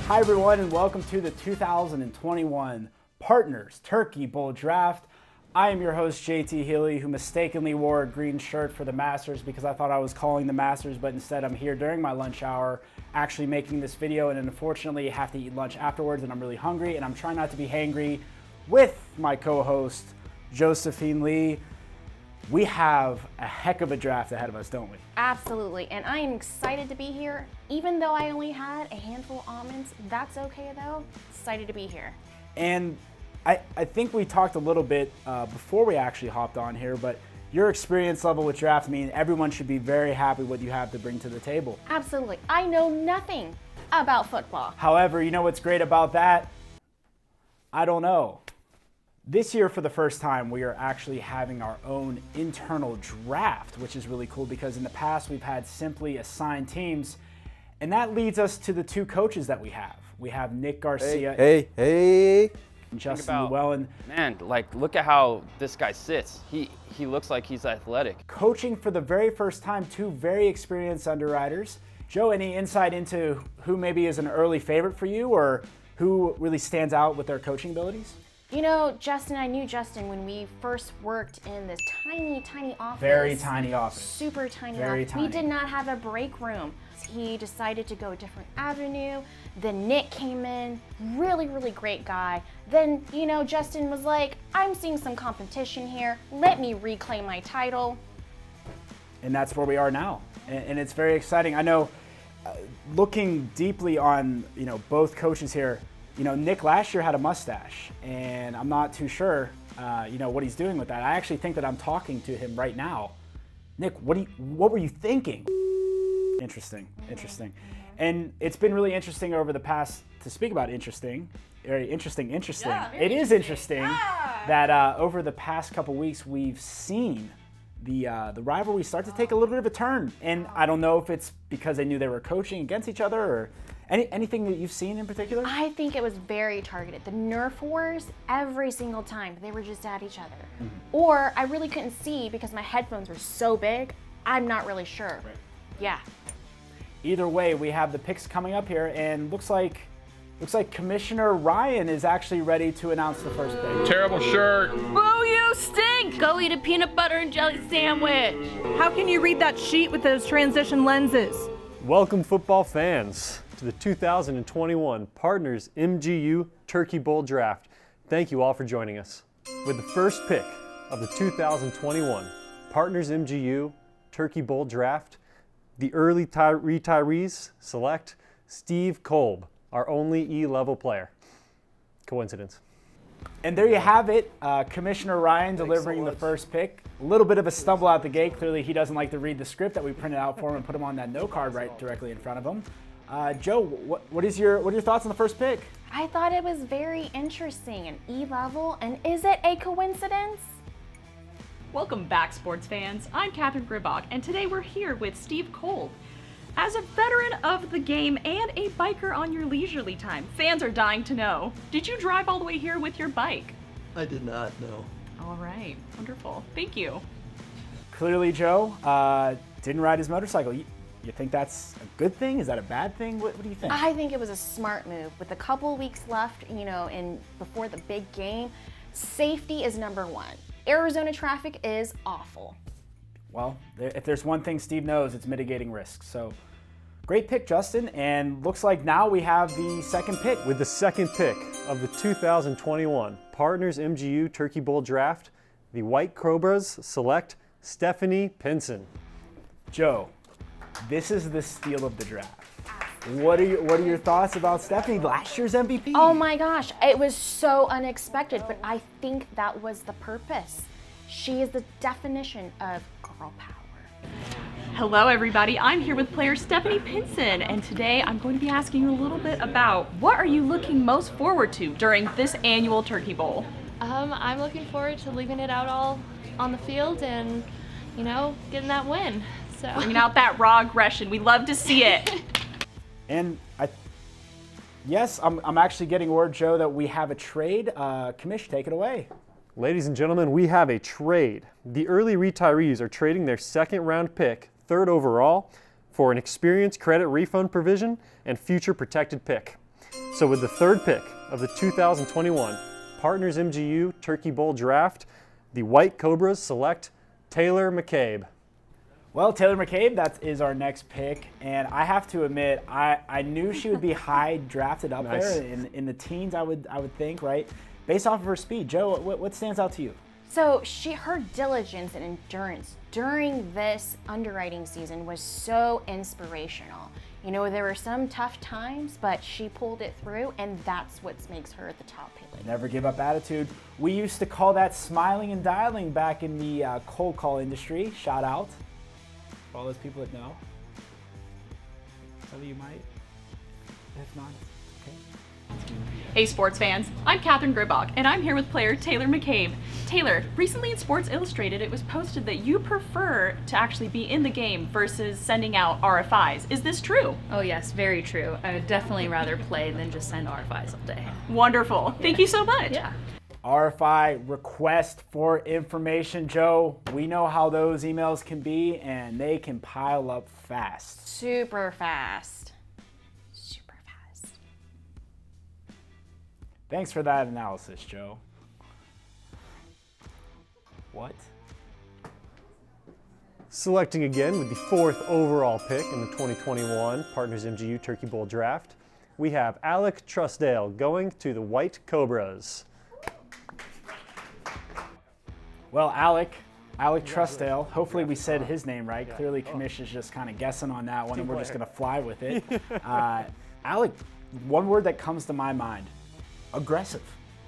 Hi everyone and welcome to the 2021 Partners Turkey Bowl Draft. I am your host JT Healy, who mistakenly wore a green shirt for the Masters because I thought I was calling the Masters, but instead I'm here during my lunch hour actually making this video, and unfortunately I have to eat lunch afterwards and I'm really hungry and I'm trying not to be hangry with my co-host Josephine Lee. We have a heck of a draft ahead of us, don't we? Absolutely, and I am excited to be here. Even though I only had a handful of almonds, that's okay though. Excited to be here. And I think we talked a little bit before we actually hopped on here, but your experience level with draft, I mean, everyone should be very happy what you have to bring to the table. Absolutely. I know nothing about football. However, you know what's great about that? I don't know. This year, for the first time, we are actually having our own internal draft, which is really cool because in the past we've had simply assigned teams, and that leads us to the two coaches that we have. We have Nick Garcia Hey. and Justin Llewellyn. Man, like, look at how this guy sits. He looks like he's athletic. Coaching for the very first time, two very experienced underwriters. Joe, any insight into who maybe is an early favorite for you or who really stands out with their coaching abilities? You know, Justin, I knew Justin when we first worked in this tiny office. Very tiny office. Super tiny Very office. tiny. We did not have a break room. He decided to go a different avenue. Then Nick came in, really great guy. Then, you know, Justin was like, I'm seeing some competition here. Let me reclaim my title. And that's where we are now. And it's very exciting. I know, looking deeply on, you know, both coaches here, you know, Nick last year had a mustache, and I'm not too sure, you know, what he's doing with that. I actually think that I'm talking to him right now. Nick, what were you thinking? Interesting. And it's been really interesting over the past, to speak about interesting. Yeah, very it is interesting that over the past couple weeks we've seen the rivalry start to take a little bit of a turn. And I don't know if it's because they knew they were coaching against each other or anything that you've seen in particular? I think it was very targeted. The Nerf wars, every single time, they were just at each other. Mm-hmm. Or I really couldn't see because my headphones were so big, I'm not really sure. Right. Yeah. Either way, we have the picks coming up here, and looks like Commissioner Ryan is actually ready to announce the first pick. Terrible shirt. Boo, you stink! Go eat a peanut butter and jelly sandwich. How can you read that sheet with those transition lenses? Welcome, football fans, to the 2021 Partners MGU Turkey Bowl Draft. Thank you all for joining us. With the first pick of the 2021 Partners MGU Turkey Bowl Draft, the early retirees select Steve Kolb, our only E-level player. Coincidence. And there you have it, Commissioner Ryan delivering the first pick. A little bit of a stumble out the gate. Clearly he doesn't like to read the script that we printed out for him and put him on that note card right directly in front of him. Joe, what are your thoughts on the first pick? I thought it was very interesting, an E-level, and is it a coincidence? Welcome back, sports fans. I'm Catherine Gribach, and today we're here with Steve Kolb. As a veteran of the game and a biker on your leisurely time, fans are dying to know, did you drive all the way here with your bike? I did not, no. All right, wonderful. Thank you. Clearly, Joe didn't ride his motorcycle. You think that's a good thing? Is that a bad thing? What do you think? I think it was a smart move. With a couple weeks left, you know, before the big game, safety is number one. Arizona traffic is awful. Well, if there's one thing Steve knows, it's mitigating risks. So, great pick, Justin. And looks like now we have the second pick. With the second pick of the 2021 Partners MGU Turkey Bowl Draft, the White Cobras select Stephanie Pinson. Joe, this is the steal of the draft. What are your thoughts about Stephanie, last year's MVP? Oh my gosh, it was so unexpected, but I think that was the purpose. She is the definition of girl power. Hello, everybody. I'm here with player Stephanie Pinson, and today I'm going to be asking you a little bit about what are you looking most forward to during this annual Turkey Bowl? I'm looking forward to leaving it out all on the field and, you know, getting that win. So Bringing out that raw aggression. We love to see it. And yes, I'm actually getting word, Joe, that we have a trade. Commish, take it away. Ladies and gentlemen, we have a trade. The early retirees are trading their second round pick, third overall, for an experience credit refund provision and future protected pick. So with the third pick of the 2021 Partners MGU Turkey Bowl Draft, the White Cobras select Taylor McCabe. Well, Taylor McCabe, that is our next pick, and I have to admit, I knew she would be high drafted up Nice. there in the teens. I would think, right, based off of her speed. Joe, what stands out to you? So her diligence and endurance during this underwriting season was so inspirational. You know, there were some tough times, but she pulled it through, and that's what makes her the top pick. Never give up attitude. We used to call that smiling and dialing back in the cold call industry. Shout out for all those people that know. Some of you might. If not, okay. Hey sports fans, I'm Catherine Gribach, and I'm here with player Taylor McCabe. Taylor, recently in Sports Illustrated, it was posted that you prefer to actually be in the game versus sending out RFIs. Is this true? Oh yes, very true. I would definitely rather play than just send RFIs all day. Wonderful. Thank you so much. Yeah. RFI, request for information, Joe. We know how those emails can be, and they can pile up fast. Super fast. Super fast. Thanks for that analysis, Joe. What? Selecting again with the fourth overall pick in the 2021 Partners MGU Turkey Bowl Draft, we have Alec Trusdale going to the White Cobras. Well, Alec Trusdale, hopefully we said his name right. Clearly, Commish is just kind of guessing on that one, and we're just going to fly with it. Alec, one word that comes to my mind, aggressive.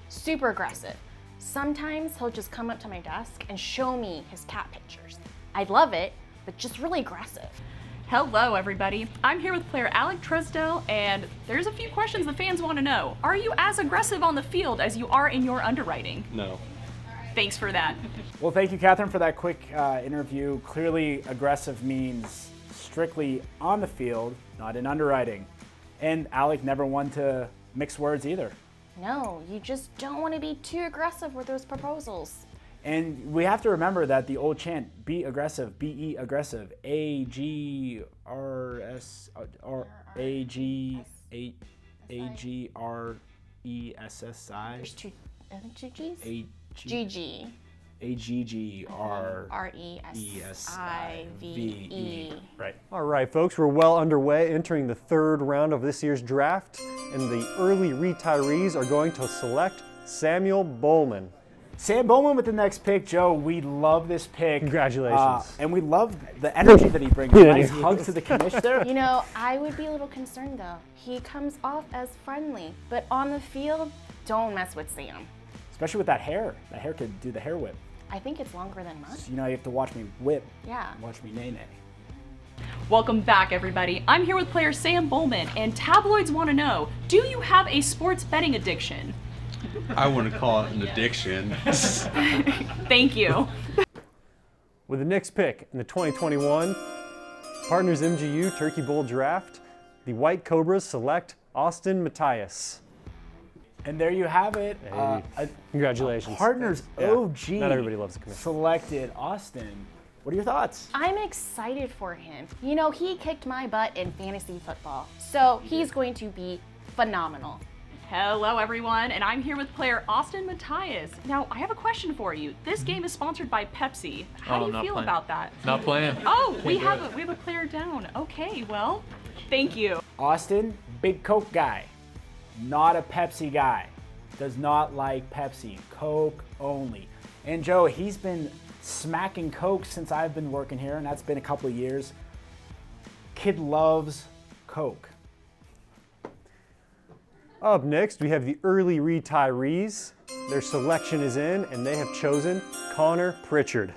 Super aggressive. Sometimes he'll just come up to my desk and show me his cat pictures. I love it, but just really aggressive. Hello, everybody. I'm here with player Alec Trusdale, and there's a few questions the fans want to know. Are you as aggressive on the field as you are in your underwriting? No. Thanks for that. Well, thank you, Catherine, for that quick interview. Clearly, aggressive means strictly on the field, not in underwriting. And Alec never wanted to mix words either. No, you just don't want to be too aggressive with those proposals. And we have to remember that the old chant, be aggressive, be aggressive, A-G-R-S-R-A-G-R-E-S-S-I, There's two, I think two G's? A-G- G-G. R-E-S-I-V-E. Right. All right, folks, we're well underway entering the third round of this year's draft, and the early retirees are going to select Samuel Bowman. Sam Bowman with the next pick. Joe, we love this pick. Congratulations. And we love the energy that he brings. Nice hug to the commish there. You know, I would be a little concerned though. He comes off as friendly, but on the field, don't mess with Sam. Especially with that hair. That hair could do the hair whip. I think it's longer than mine. You know, you have to watch me whip. Yeah. Watch me nay-nay. Welcome back, everybody. I'm here with player Sam Bowman, and tabloids want to know, do you have a sports betting addiction? I wouldn't call it an addiction. Thank you. With the next pick in the 2021 Partners MGU Turkey Bowl Draft, the White Cobras select Austin Matthias. And there you have it. Hey. Congratulations. Partners Yeah. OG. Not everybody loves the commish. Selected Austin. What are your thoughts? I'm excited for him. You know, he kicked my butt in fantasy football, so he's going to be phenomenal. Hello, everyone, and I'm here with player Austin Matthias. Now, I have a question for you. This game is sponsored by Pepsi. How do you feel about that? Not playing. Oh, we have a player down. Okay, well, thank you. Austin, big Coke guy. Not a Pepsi guy. Does not like Pepsi. Coke only. And Joe, he's been smacking Coke since I've been working here, and that's been a couple of years. Kid loves Coke. Up next, we have the early retirees. Their selection is in, and they have chosen Connor Pritchard.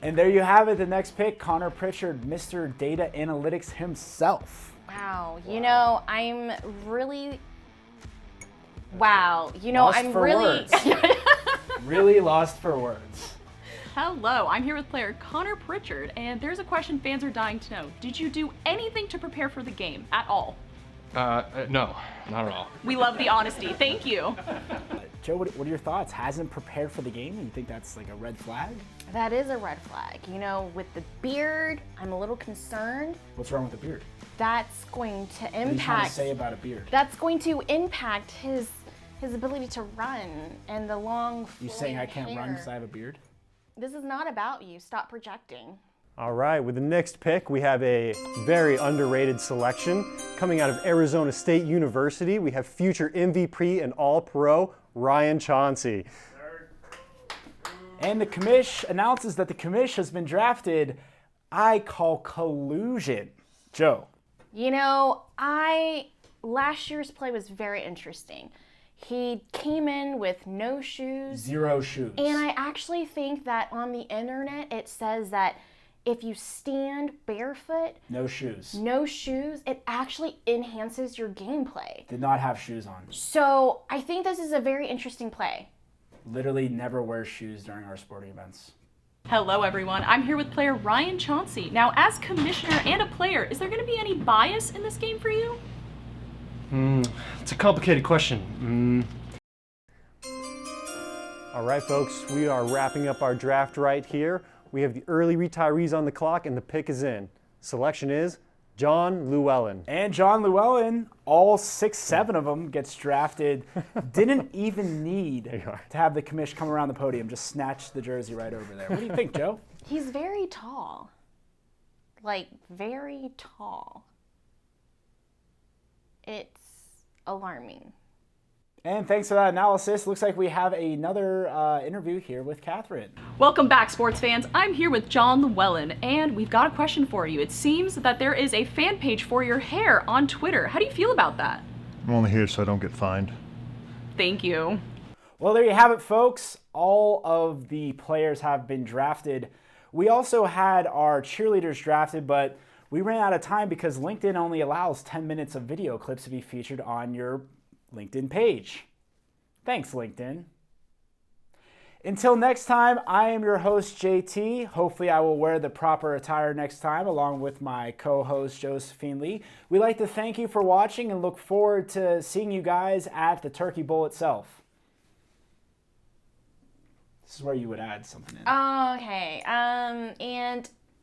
And there you have it, the next pick, Connor Pritchard, Mr. Data Analytics himself. Wow, you know, I'm really. Wow, you know, Lost I'm for really. words. Really lost for words. Hello, I'm here with player Connor Pritchard, and there's a question fans are dying to know. Did you do anything to prepare for the game at all? No, not at all. We love the honesty. Thank you. Joe, what are your thoughts? Hasn't prepared for the game? You think that's like a red flag? That is a red flag. You know, with the beard, I'm a little concerned. What's wrong with the beard? That's going to What are you trying to impact. say about a beard? That's going to impact his ability to run and the long. You saying I can't run hair. because I have a beard? This is not about you. Stop projecting. All right, with the next pick, we have a very underrated selection. Coming out of Arizona State University, we have future MVP and All-Pro, Ryan Chauncey. And the commish announces that the commish has been drafted. I call collusion. Joe. You know, last year's play was very interesting. He came in with no shoes. 0 shoes. And I actually think that on the internet it says that if you stand barefoot, no shoes. no shoes, it actually enhances your gameplay. Did not have shoes on. So I think this is a very interesting play. Literally never wears shoes during our sporting events. Hello, everyone. I'm here with player Ryan Chauncey. Now, as commissioner and a player, is there going to be any bias in this game for you? It's a complicated question. All right, folks, we are wrapping up our draft right here. We have the early retirees on the clock, and the pick is in. Selection is John Llewellyn. And John Llewellyn, all 6, 7 of them gets drafted. Didn't even need to have the commish come around the podium. Just snatched the jersey right over there. What do you think, Joe? He's very tall. Like, very tall. It's alarming. And thanks for that analysis. Looks like we have another interview here with Catherine. Welcome back, sports fans. I'm here with John Llewellyn, and we've got a question for you. It seems that there is a fan page for your hair on Twitter. How do you feel about that? I'm only here so I don't get fined. Thank you. Well, there you have it, folks. All of the players have been drafted. We also had our cheerleaders drafted, but we ran out of time because LinkedIn only allows 10 minutes of video clips to be featured on your LinkedIn page. Thanks, LinkedIn. Until next time, I am your host, JT. Hopefully I will wear the proper attire next time, along with my co-host, Josephine Lee. We'd like to thank you for watching and look forward to seeing you guys at the Turkey Bowl itself. This is where you would add something in. Okay, and